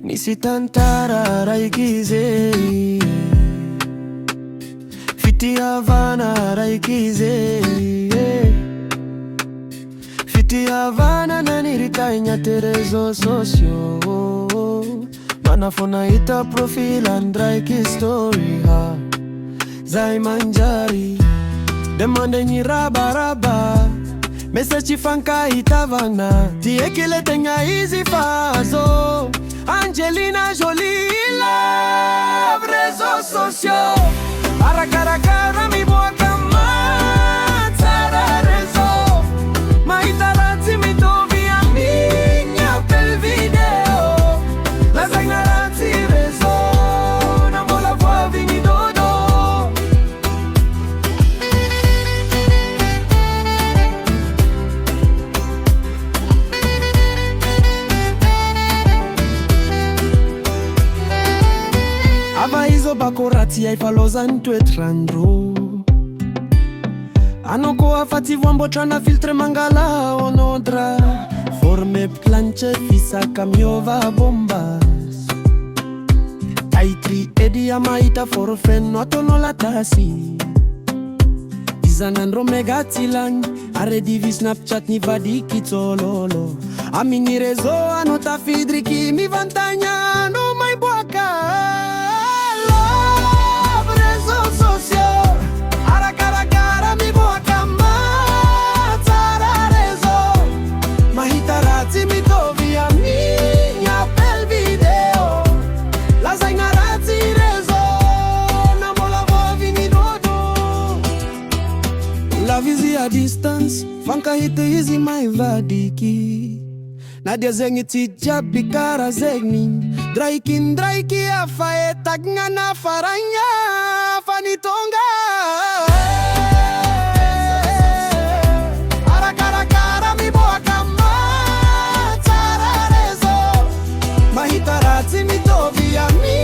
Nisy tantara raiky zay, fitiavana raiky zay, fitiavana naniritay agnaty réseaux sociaux. Manafona hita profil andraiky story ha. Zay manjary demandegny rabaraba, message fankahitavana, tieky le tegna izy fazo. Angelina Jolie love réseaux sociaux, arakarakara miboaka matsara réseau. Mahita ratsy mitovy amin'ny appel video, lazagna ratsy réseau na mbola voavigny dodo. Ava izo bako ratsy ay falozany toetrandro, anao koa afa-tsy voamboatrana filtre mangala onodra. Forme planche fisaka miova bombas, taitry edy mahita forfenno ataonao latasy. Izanandro mega tsilagny aredivi snapchat nivadiky tsololo. Amin'ny réseau anao tafidriky mivantagna no maiboaka. Love réseaux sociaux, arakarakara miboaka matsara réseau. Mahita ratsy mitovy amin'ny appel video, lazagna ratsy réseau na mbola voavigny dodo. Love izy a distance, fankahita izy maivadiky. Nadia zegny tsy jiaby kara zegny, ndraiky afa etagna nafaragna fa nitonga. Arakarakara miboaka matsara réseau, mahita ratsy mitovy amin'ny